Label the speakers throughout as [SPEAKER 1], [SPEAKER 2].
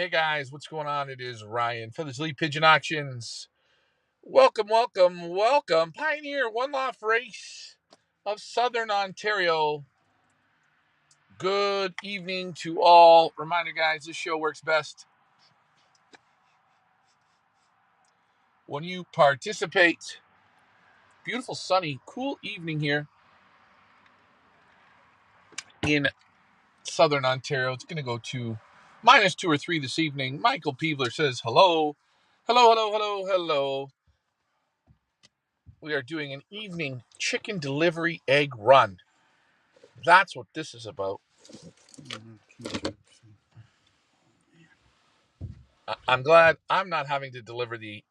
[SPEAKER 1] Hey guys, what's going on? It is Ryan, Feathers Leaf Pigeon Auctions. Welcome, welcome, welcome. Pioneer One Off Race of Southern Ontario. Good evening to all. Reminder, guys, this show works best when you participate. Beautiful, sunny, cool evening here in Southern Ontario. It's going to go to -2 or 3 this evening. Michael Peevler says hello. Hello, hello, hello, hello. We are doing an evening chicken delivery egg run. That's what this is about. I'm glad I'm not having to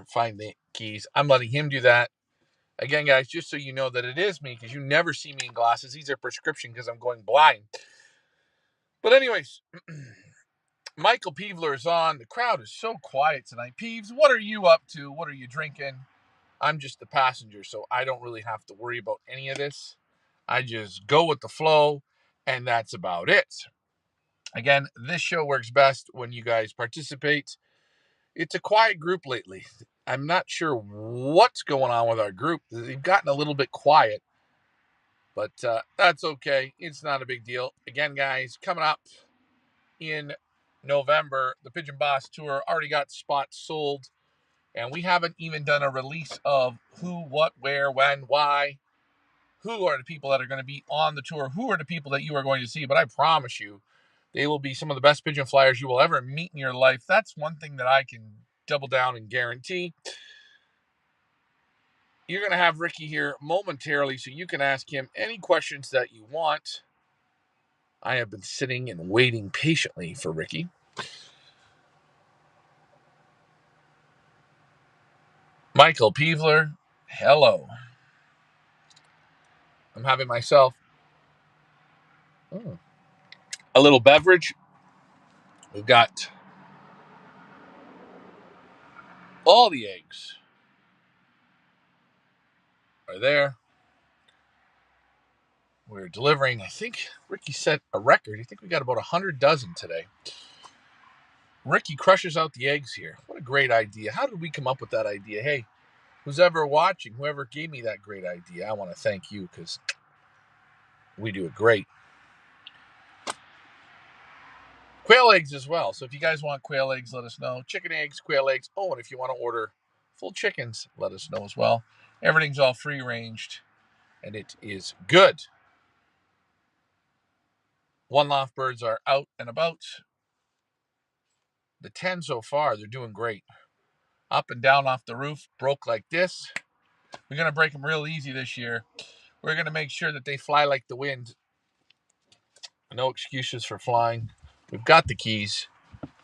[SPEAKER 1] find the keys. I'm letting him do that. Again, guys, just so you know that it is me, because you never see me in glasses. These are prescription because I'm going blind. But anyways, Michael Peevler is on. The crowd is so quiet tonight. Peeves, what are you up to? What are you drinking? I'm just the passenger, so I don't really have to worry about any of this. I just go with the flow, and that's about it. Again, this show works best when you guys participate. It's a quiet group lately. I'm not sure what's going on with our group. They've gotten a little bit quiet, but that's okay. It's not a big deal. Again, guys, coming up in November, the Pigeon Boss Tour already got spots sold, and we haven't even done a release of who, what, where, when, why, who are the people that are going to be on the tour, who are the people that you are going to see. But I promise you, they will be some of the best pigeon flyers you will ever meet in your life. That's one thing that I can double down and guarantee. You're going to have Ricky here momentarily, so you can ask him any questions that you want. I have been sitting and waiting patiently for Ricky. Michael Peevler, hello. I'm having myself a little beverage. We've got all the eggs are there. We're delivering, I think Ricky set a record. I think we got about 100 dozen today. Ricky crushes out the eggs here. What a great idea. How did we come up with that idea? Hey, who's ever watching, whoever gave me that great idea, I want to thank you, because we do it great. Quail eggs as well. So if you guys want quail eggs, let us know. Chicken eggs, quail eggs. Oh, and if you want to order full chickens, let us know as well. Everything's all free ranged, and it is good. One Loft birds are out and about. The 10 so far, they're doing great. Up and down off the roof, broke like this. We're going to break them real easy this year. We're going to make sure that they fly like the wind. No excuses for flying. We've got the keys.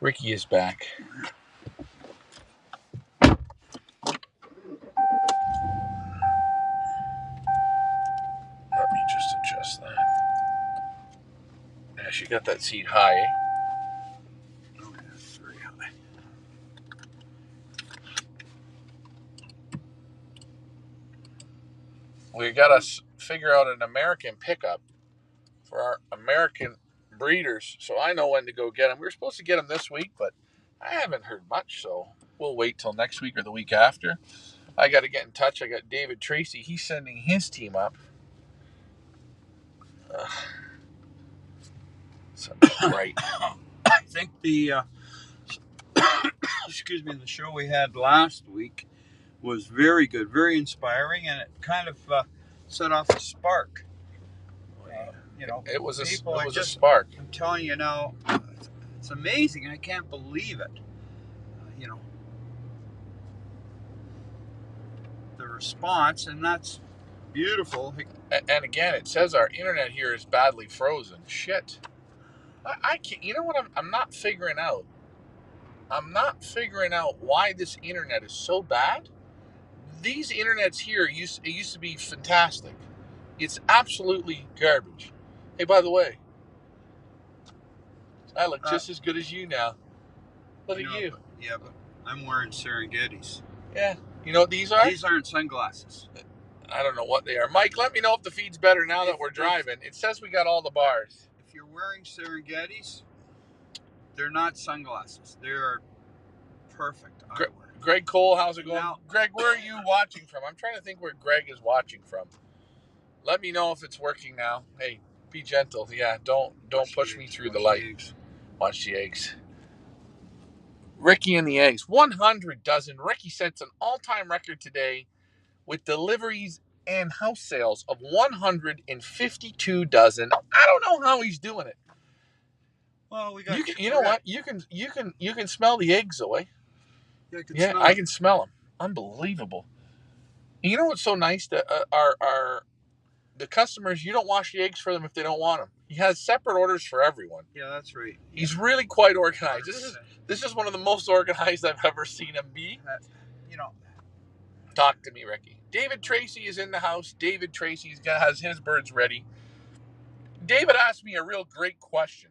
[SPEAKER 1] Ricky is back. Let me just adjust that. Yeah, she got that seat high, eh?
[SPEAKER 2] Oh, yeah, very high.
[SPEAKER 1] We got to figure out an American pickup for our American breeders, so I know when to go get them. We were supposed to get them this week, but I haven't heard much, so we'll wait till next week or the week after. I got to get in touch. I got David Tracy. He's sending his team up. Right.
[SPEAKER 2] I think the the show we had last week was very good, very inspiring, and it kind of set off a spark.
[SPEAKER 1] It was a
[SPEAKER 2] spark. I'm telling you now, it's amazing. I can't believe it. The response, and that's beautiful.
[SPEAKER 1] And again, it says our internet here is badly frozen. Shit. I can't. You know what? I'm not figuring out. I'm not figuring out why this internet is so bad. These internets here used to be fantastic. It's absolutely garbage. Hey, by the way, I look just as good as you now. Look at you.
[SPEAKER 2] But I'm wearing Serengetis.
[SPEAKER 1] Yeah. You know what these are?
[SPEAKER 2] These aren't sunglasses.
[SPEAKER 1] I don't know what they are. Mike, let me know if the feed's better now that we're driving. It says we got all the bars.
[SPEAKER 2] If you're wearing Serengetis, They're not sunglasses. They're perfect
[SPEAKER 1] Gre-
[SPEAKER 2] eyewear.
[SPEAKER 1] Greg Cole, how's it going?
[SPEAKER 2] Now-
[SPEAKER 1] Greg, where are you watching from? I'm trying to think where Greg is watching from. Let me know if it's working now. Hey, be gentle. Yeah, don't push me through the light. Watch the eggs. Ricky and the eggs. 100 dozen. Ricky sets an all-time record today with deliveries and house sales of 152 dozen. I don't know how he's doing it.
[SPEAKER 2] Well, we got.
[SPEAKER 1] You know what? You can smell the eggs away.
[SPEAKER 2] Yeah,
[SPEAKER 1] I can smell them. Unbelievable. You know what's so nice that the customers, you don't wash the eggs for them if they don't want them. He has separate orders for everyone.
[SPEAKER 2] Yeah, that's right.
[SPEAKER 1] He's really quite organized. This is one of the most organized I've ever seen him be. Talk to me, Ricky. David Tracy is in the house. David Tracy has his birds ready. David asked me a real great question.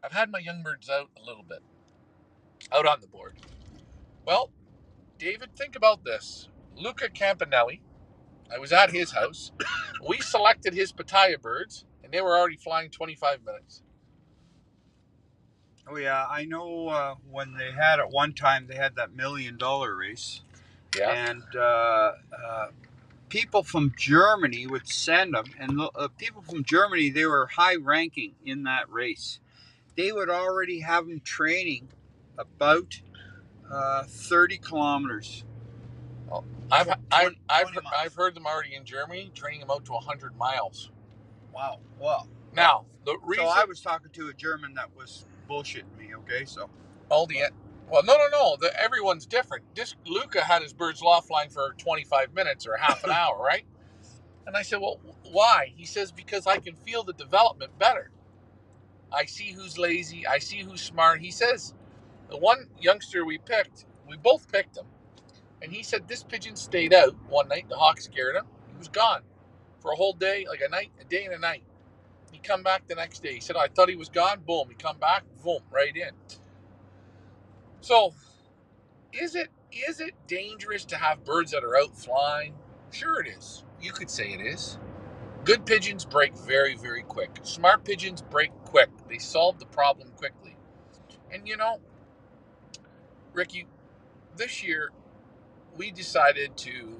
[SPEAKER 1] I've had my young birds out a little bit, out on the board. Well, David, think about this. Luca Campanelli, I was at his house. We selected his pitaya birds, and they were already flying 25 minutes.
[SPEAKER 2] Oh yeah, I know. When they had at one time, they had that $1 million race.
[SPEAKER 1] Yeah.
[SPEAKER 2] And people from Germany would send them, and people from Germany, they were high ranking in that race. They would already have them training about 30 kilometers.
[SPEAKER 1] Well, I've heard them already in Germany training them out to 100 miles.
[SPEAKER 2] Wow.
[SPEAKER 1] Now the reason.
[SPEAKER 2] So I was talking to a German that was bullshitting me. Okay, so.
[SPEAKER 1] Well, no. Everyone's different. This Luca had his birds loft flying for 25 minutes or half an hour, right? And I said, well, why? He says, because I can feel the development better. I see who's lazy. I see who's smart. He says, the one youngster we both picked him. And he said this pigeon stayed out one night. The hawk scared him. He was gone for a whole day, like a day and a night. He come back the next day. He said, I thought he was gone. Boom. He come back. Boom. Right in. So, is it dangerous to have birds that are out flying? Sure it is. You could say it is. Good pigeons break very, very quick. Smart pigeons break quick. They solve the problem quickly. And Ricky, this year we decided to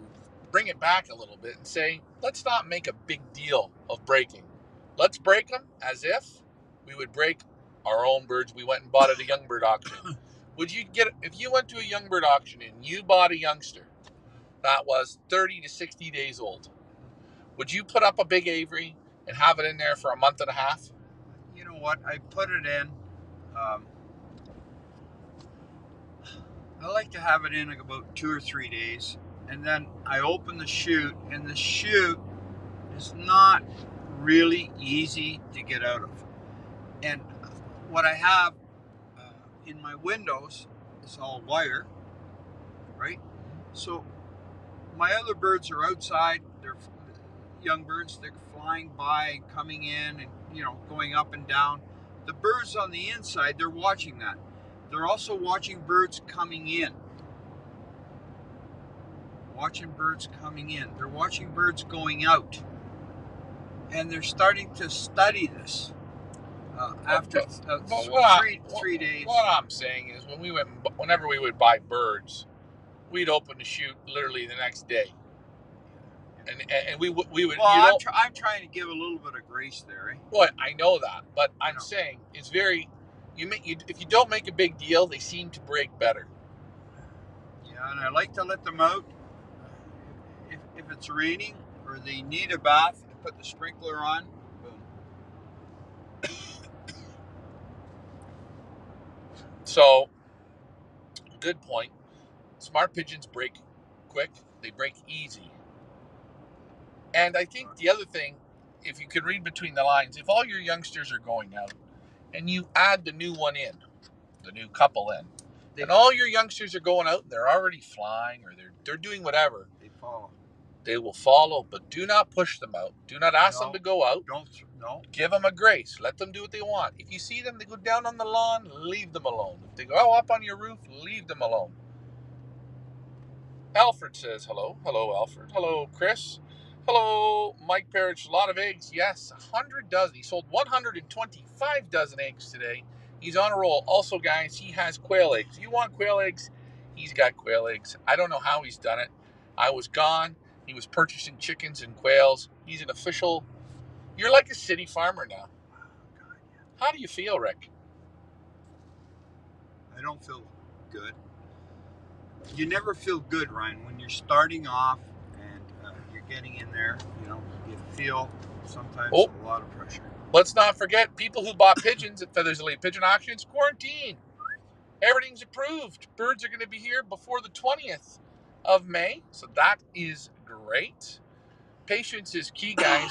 [SPEAKER 1] bring it back a little bit and say, let's not make a big deal of breaking. Let's break them as if we would break our own birds we went and bought at a young bird auction. If you went to a young bird auction and you bought a youngster that was 30 to 60 days old, would you put up a big aviary and have it in there for a month and a half?
[SPEAKER 2] You know what? I put it in. I like to have it in like about 2 or 3 days, and then I open the chute, and the chute is not really easy to get out of. And what I have in my windows is all wire, right? So my other birds are outside. They're young birds. They're flying by and coming in and going up and down. The birds on the inside, they're watching that. They're also watching birds coming in. They're watching birds going out. And they're starting to study this after 3 days.
[SPEAKER 1] What I'm saying is, whenever we would buy birds, we'd open the chute literally the next day. And we would.
[SPEAKER 2] Well, I'm trying to give a little bit of grace there.
[SPEAKER 1] Well, I know that, but I'm saying it's very. If you don't make a big deal, they seem to break better.
[SPEAKER 2] Yeah, and I like to let them out. If it's raining or they need a bath, I put the sprinkler on. Boom.
[SPEAKER 1] So, good point. Smart pigeons break quick. They break easy. And I think the other thing, if you could read between the lines, if all your youngsters are going out and you add the new one in, the new couple in, and all your youngsters are going out and they're already flying or they're doing whatever, they will follow, but do not push them out. Do not ask them to go out.
[SPEAKER 2] No.
[SPEAKER 1] Give them a grace. Let them do what they want. If you see them, they go down on the lawn, leave them alone. If they go up on your roof, leave them alone. Alfred says hello. Hello, Alfred. Hello, Chris. Hello, Mike Parrish. A lot of eggs. Yes, 100 dozen. He sold 125 dozen eggs today. He's on a roll. Also, guys, he has quail eggs. You want quail eggs? He's got quail eggs. I don't know how he's done it. I was gone. He was purchasing chickens and quails. He's an official. You're like a city farmer now. How do you feel, Rick?
[SPEAKER 2] I don't feel good. You never feel good, Ryan, when you're starting off and you're getting in there. You know, you feel sometimes a lot of pressure.
[SPEAKER 1] Let's not forget people who bought pigeons at Feathers Elite Pigeon Auctions, quarantine. Everything's approved. Birds are going to be here before the 20th of May, so that is great. Patience is key, guys.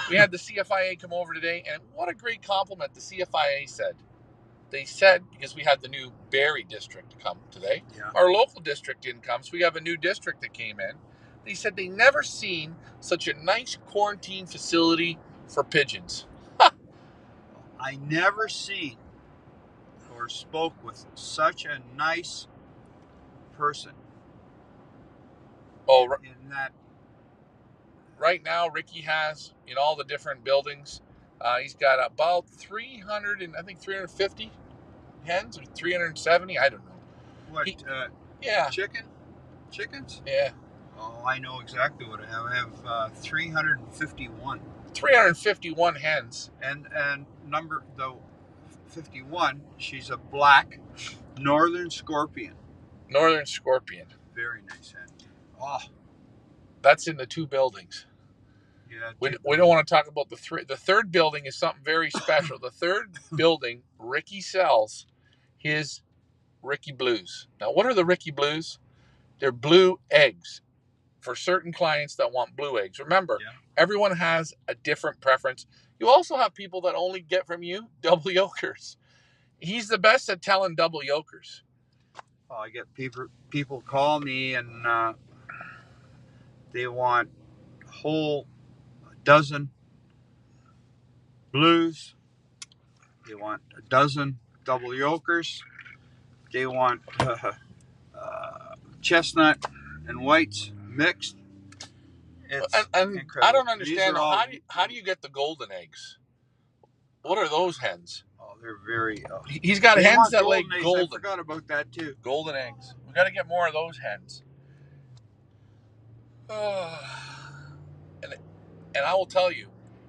[SPEAKER 1] We had the CFIA come over today, and what a great compliment the CFIA said. They said, because we had the new Barrie district come today, our local district didn't come, so we have a new district that came in. They said they never seen such a nice quarantine facility for pigeons.
[SPEAKER 2] I never seen or spoke with such a nice person.
[SPEAKER 1] Oh,
[SPEAKER 2] in that.
[SPEAKER 1] Right now, Ricky has in all the different buildings, he's got about 350 hens or 370. I don't know.
[SPEAKER 2] What?
[SPEAKER 1] Yeah.
[SPEAKER 2] Chickens?
[SPEAKER 1] Yeah.
[SPEAKER 2] Oh, I know exactly what I have. I have 351.
[SPEAKER 1] 351 hens.
[SPEAKER 2] And number 51, she's a black northern scorpion.
[SPEAKER 1] Northern scorpion.
[SPEAKER 2] Very nice hen. Oh.
[SPEAKER 1] That's in the 2 buildings.
[SPEAKER 2] Yeah.
[SPEAKER 1] We don't want to talk about the 3. The 3rd building is something very special. The 3rd building, Ricky sells his Ricky Blues. Now, what are the Ricky Blues? They're blue eggs for certain clients that want blue eggs. Remember, everyone has a different preference. You also have people that only get from you double yolkers. He's the best at telling double yolkers.
[SPEAKER 2] Oh, I get people call me and they want a whole dozen blues. They want a dozen double yolkers. They want chestnut and whites mixed.
[SPEAKER 1] And I don't understand how do you get the golden eggs? What are those hens?
[SPEAKER 2] Oh, they're very.
[SPEAKER 1] He's got hens that lay golden.
[SPEAKER 2] I forgot about that too.
[SPEAKER 1] Golden eggs. We got to get more of those hens. And I will tell you,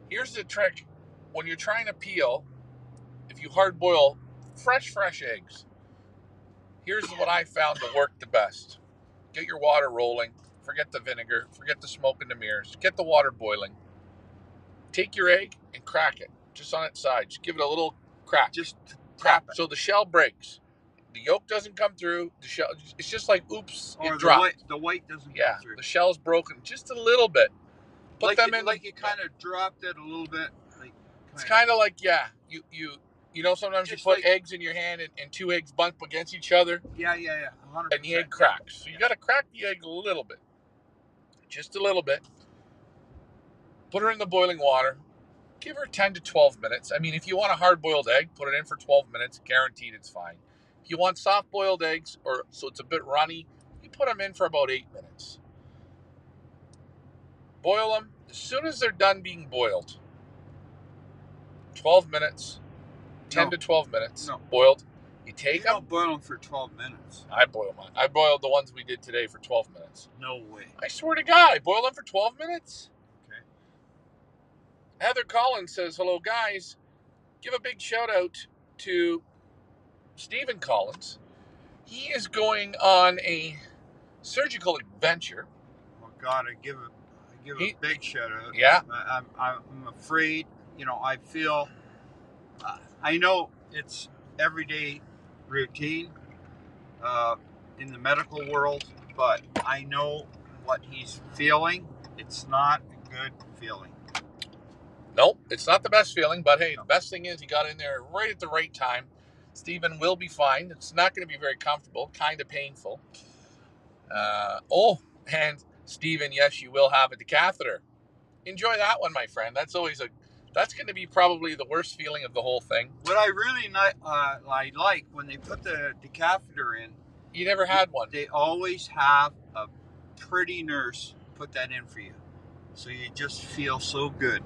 [SPEAKER 1] here's the trick: when you're trying to peel, if you hard boil fresh eggs, here's what I found to work the best. Get your water rolling. Forget the vinegar. Forget the smoke in the mirrors. Get the water boiling. Take your egg and crack it just on its side. Just give it a little crack.
[SPEAKER 2] Just
[SPEAKER 1] crack it so the shell breaks. The yolk doesn't come through. The shell. It's just like oops, it dropped.
[SPEAKER 2] The white doesn't come through.
[SPEAKER 1] The shell's broken just a little bit. Put them in.
[SPEAKER 2] Like you kind of dropped it a little bit.
[SPEAKER 1] It's kind of like you know sometimes you put eggs in your hand and 2 eggs bump against each other.
[SPEAKER 2] Yeah. 100%.
[SPEAKER 1] And the egg cracks. So you got to crack the egg a little bit. Just a little bit. Put her in the boiling water. Give her 10 to 12 minutes. I mean, if you want a hard-boiled egg, put it in for 12 minutes. Guaranteed it's fine. If you want soft-boiled eggs, or so it's a bit runny, you put them in for about 8 minutes. Boil them. As soon as they're done being boiled, 12 minutes, 10 to 12 minutes boiled. You take them.
[SPEAKER 2] You don't boil them for 12 minutes.
[SPEAKER 1] I boil mine. I boiled the ones we did today for 12 minutes.
[SPEAKER 2] No way.
[SPEAKER 1] I swear to God, I boil them for 12 minutes.
[SPEAKER 2] Okay.
[SPEAKER 1] Heather Collins says, hello, guys. Give a big shout out to Stephen Collins. He is going on a surgical adventure.
[SPEAKER 2] Oh, God, I give a big shout out.
[SPEAKER 1] Yeah.
[SPEAKER 2] I'm afraid, I feel, I know it's everyday routine in the medical world, but I know what he's feeling. It's not a good feeling.
[SPEAKER 1] Nope, it's not the best feeling, but hey, the best thing is he got in there right at the right time. Stephen will be fine. It's not going to be very comfortable, kind of painful. And Stephen, yes, you will have a decatheter. Enjoy that one, my friend. That's going to be probably the worst feeling of the whole thing.
[SPEAKER 2] What I really I like when they put the decatheter in.
[SPEAKER 1] You never had one.
[SPEAKER 2] They always have a pretty nurse put that in for you, so you just feel so good.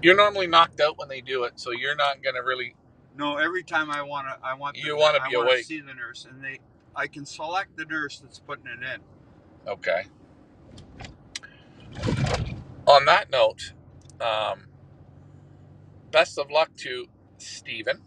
[SPEAKER 1] You're normally knocked out when they do it, so you're not going to really
[SPEAKER 2] No, every time I want
[SPEAKER 1] You want to
[SPEAKER 2] I
[SPEAKER 1] be
[SPEAKER 2] want to
[SPEAKER 1] awake.
[SPEAKER 2] see the nurse, and I can select the nurse that's putting it in.
[SPEAKER 1] Okay. On that note, best of luck to Stephen.